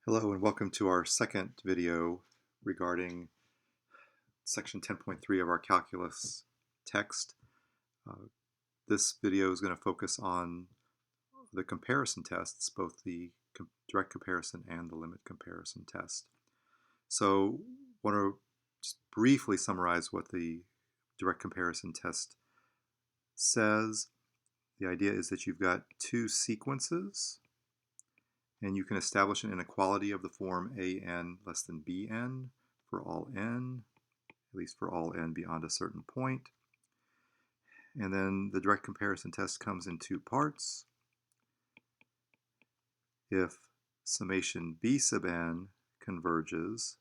Hello and welcome to our second video regarding section 10.3 of our calculus text. This video is going to focus on the comparison tests, both the direct comparison and the limit comparison test. So I want to just briefly summarize what the direct comparison test says. The idea is that you've got two sequences and you can establish an inequality of the form an less than bn for all n, at least for all n beyond a certain point. And then the direct comparison test comes in two parts. If summation b sub n converges,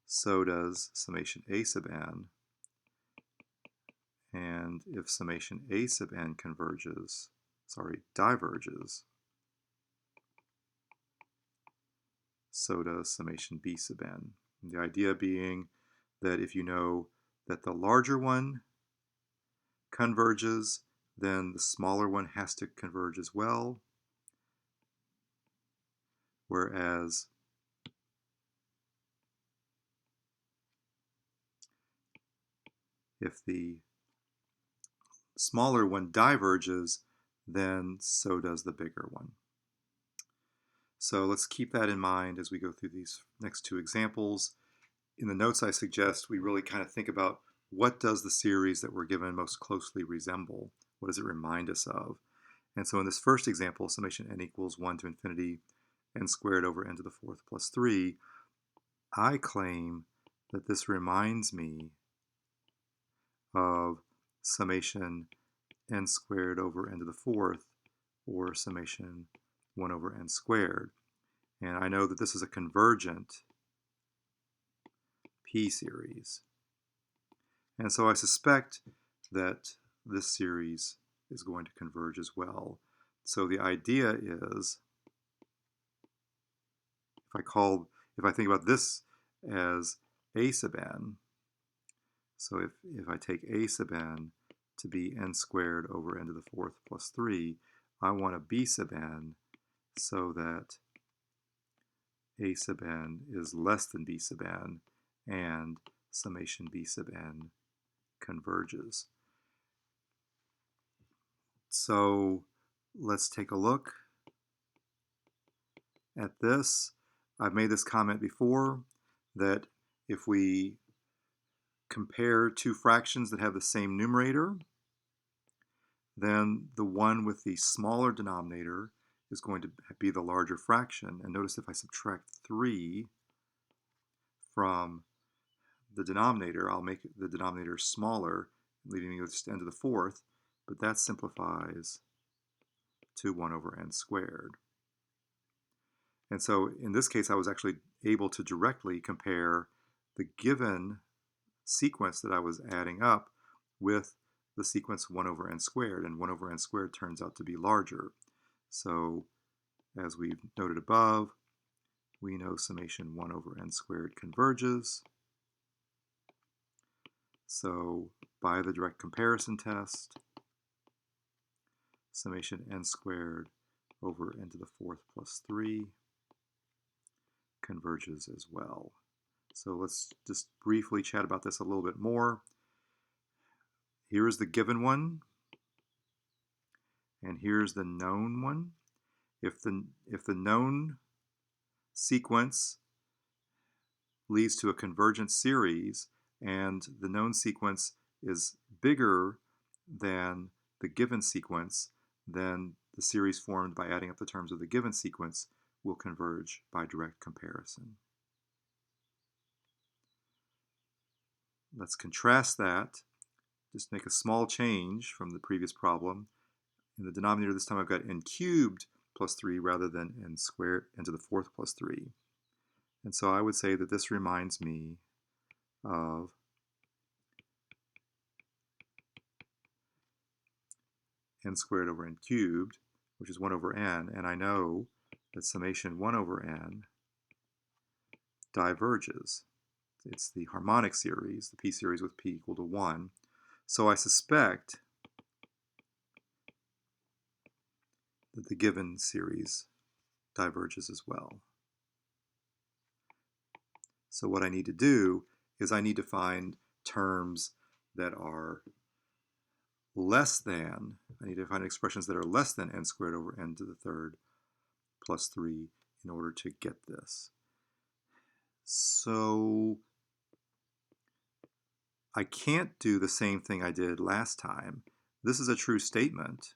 so does summation a sub n. And if summation a sub n diverges, so does summation b sub n. And the idea being that if you know that the larger one converges, then the smaller one has to converge as well. Whereas if the smaller one diverges, then so does the bigger one. So let's keep that in mind as we go through these next two examples. In the notes, I suggest we really kind of think about what does the series that we're given most closely resemble? What does it remind us of? And so in this first example, summation n equals 1 to infinity n squared over n to the fourth plus 3, I claim that this reminds me of summation n squared over n to the fourth, or summation 1 over n squared. And I know that this is a convergent p-series. And so I suspect that this series is going to converge as well. So the idea is, if I think about this as a sub n, so if I take a sub n to be n squared over n to the fourth plus 3, I want a b sub n so that a sub n is less than b sub n and summation b sub n converges. So let's take a look at this. I've made this comment before that if we compare two fractions that have the same numerator, then the one with the smaller denominator is going to be the larger fraction. And notice if I subtract 3 from the denominator, I'll make the denominator smaller, leaving me with just n to the fourth, but that simplifies to 1 over n squared. And so in this case, I was actually able to directly compare the given sequence that I was adding up with the sequence 1 over n squared, and 1 over n squared turns out to be larger. So as we've noted above, we know summation 1 over n squared converges. So by the direct comparison test, summation n squared over n to the fourth plus 3 converges as well. So let's just briefly chat about this a little bit more. Here is the given one, and here's the known one. If the known sequence leads to a convergent series and the known sequence is bigger than the given sequence, then the series formed by adding up the terms of the given sequence will converge by direct comparison. Let's contrast that. Just make a small change from the previous problem. In the denominator this time I've got n cubed plus 3 rather than n squared, n to the fourth plus 3. And so I would say that this reminds me of n squared over n cubed, which is 1 over n, and I know that summation 1 over n diverges. It's the harmonic series, the p-series with p equal to 1. So I suspect that the given series diverges as well. So what I need to do is I need to find terms that are less than, I need to find expressions that are less than n squared over n to the third plus 3 in order to get this. So I can't do the same thing I did last time. This is a true statement,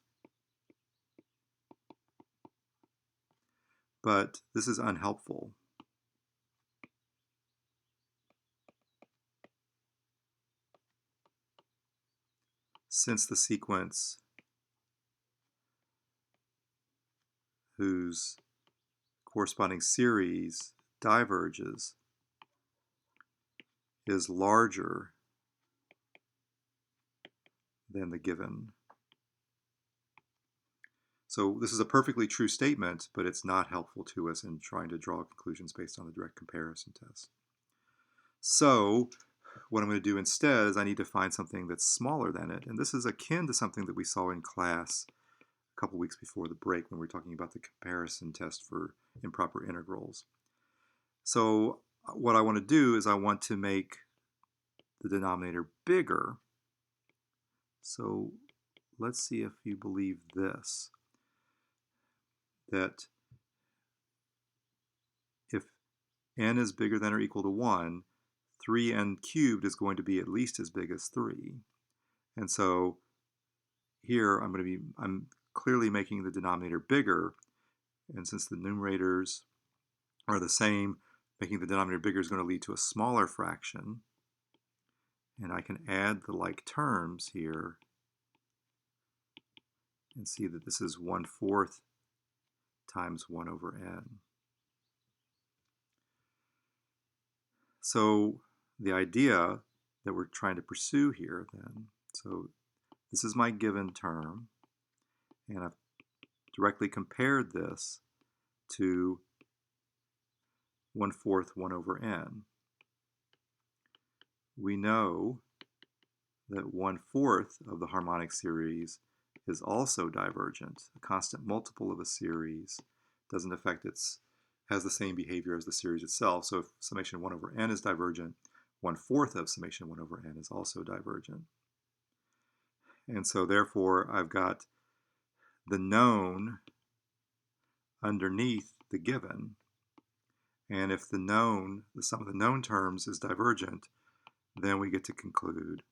but this is unhelpful. Since the sequence whose corresponding series diverges is larger than the given. So this is a perfectly true statement, but it's not helpful to us in trying to draw conclusions based on the direct comparison test. So what I'm going to do instead is I need to find something that's smaller than it. And this is akin to something that we saw in class a couple weeks before the break when we were talking about the comparison test for improper integrals. So what I want to do is I want to make the denominator bigger. So let's see if you believe this, that if n is bigger than or equal to 1, 3n cubed is going to be at least as big as 3. And so here I'm clearly making the denominator bigger, and since the numerators are the same, making the denominator bigger is going to lead to a smaller fraction. And I can add the like terms here and see that this is 1/4 times 1 over n. So the idea that we're trying to pursue here then, so this is my given term, and I've directly compared this to 1/4 1 over n. We know that 1/4 of the harmonic series is also divergent. A constant multiple of a series doesn't affect has the same behavior as the series itself. So if summation 1 over n is divergent, 1/4 of summation 1 over n is also divergent. And so therefore I've got the known underneath the given. And if the sum of the known terms is divergent, then we get to conclude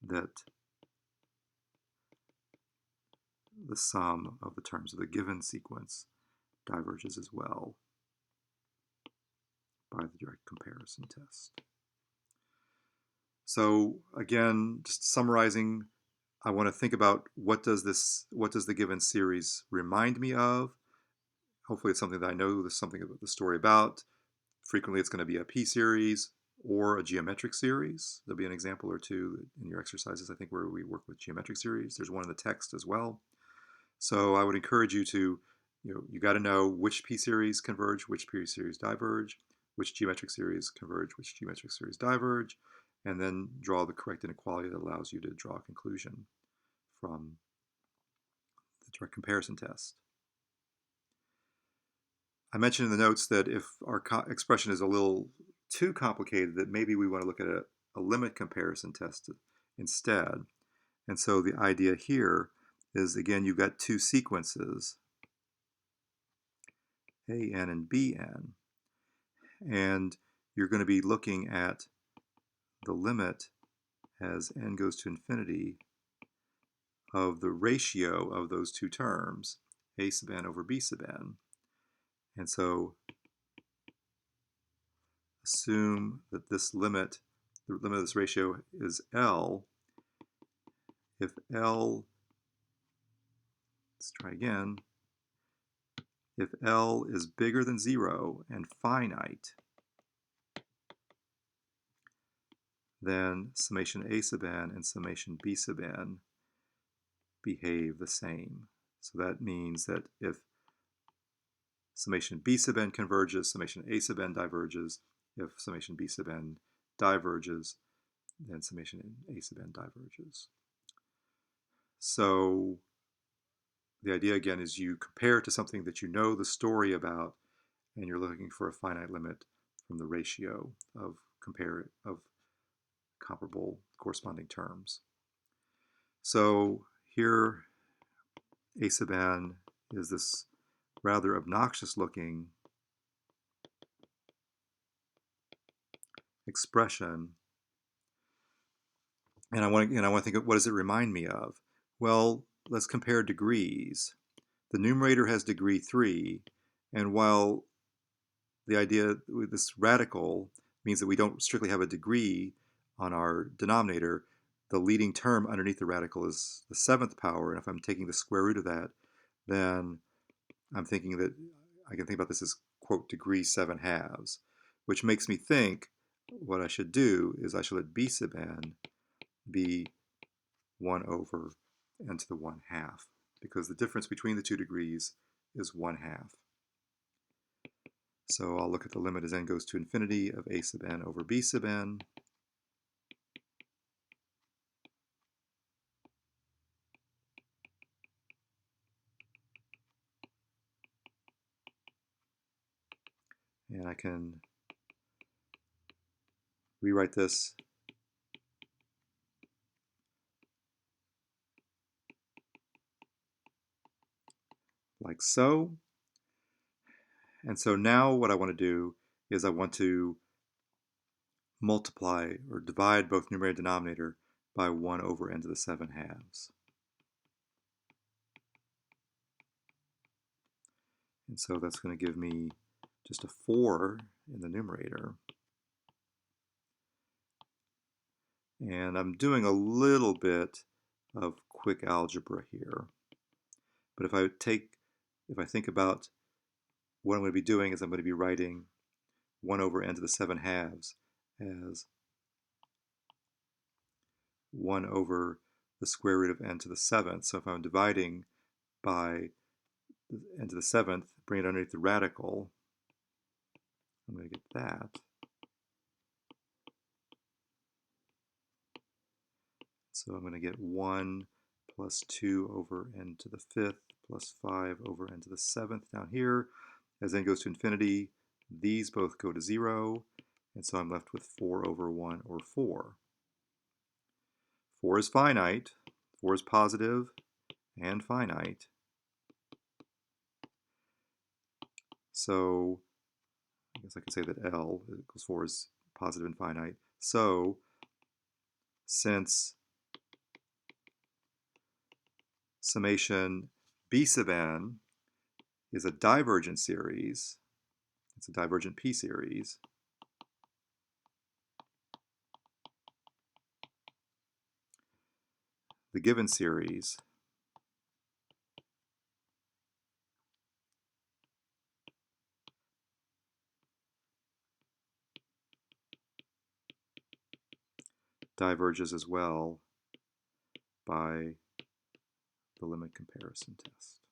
that the sum of the terms of the given sequence diverges as well by the direct comparison test. So again, just summarizing, I want to think about what does the given series remind me of? Hopefully it's something that I know there's something about the story about. Frequently it's going to be a p-series or a geometric series. There'll be an example or two in your exercises, I think, where we work with geometric series. There's one in the text as well. So I would encourage you to, you got to know which p-series converge, which p-series diverge, which geometric series converge, which geometric series diverge, and then draw the correct inequality that allows you to draw a conclusion from the direct comparison test. I mentioned in the notes that if our expression is a little too complicated, that maybe we want to look at a limit comparison test instead. And so the idea here is, again, you've got two sequences, an and bn, and you're going to be looking at the limit as n goes to infinity of the ratio of those two terms, a sub n over b sub n. And so assume that the limit of this ratio is L. If L, let's try again, if L is bigger than 0 and finite, then summation a sub n and summation b sub n behave the same. So that means that if summation b sub n converges, summation a sub n diverges. If summation b sub n diverges, then summation a sub n diverges. So the idea again is you compare it to something that you know the story about, and you're looking for a finite limit from the ratio of comparable corresponding terms. So here a sub n is this rather obnoxious looking expression, and I want to think of what does it remind me of? Well, let's compare degrees. The numerator has degree 3, and while the idea with this radical means that we don't strictly have a degree on our denominator, the leading term underneath the radical is the 7th power, and if I'm taking the square root of that, then I'm thinking that I can think about this as, quote, degree 7/2, which makes me think what I should do is I should let b sub n be 1 over n to the 1/2, because the difference between the two degrees is 1/2. So I'll look at the limit as n goes to infinity of a sub n over b sub n. And I can rewrite this like so. And so now what I want to do is I want to multiply or divide both numerator and denominator by 1 over n to the 7/2. And so that's going to give me just a 4 in the numerator. And I'm doing a little bit of quick algebra here. But if I think about what I'm going to be doing is I'm going to be writing 1 over n to the 7/2 as 1 over the square root of n to the 7th. So if I'm dividing by n to the 7th, bring it underneath the radical, I'm going to get that. So I'm going to get 1 plus 2 over n to the 5th plus 5 over n to the 7th down here. As n goes to infinity, these both go to 0, and so I'm left with 4 over 1, or 4. 4 is finite, 4 is positive and finite. So I guess I could say that L equals 4 is positive and finite. So since summation b sub n is a divergent series, it's a divergent p series, the given series diverges as well by the limit comparison test.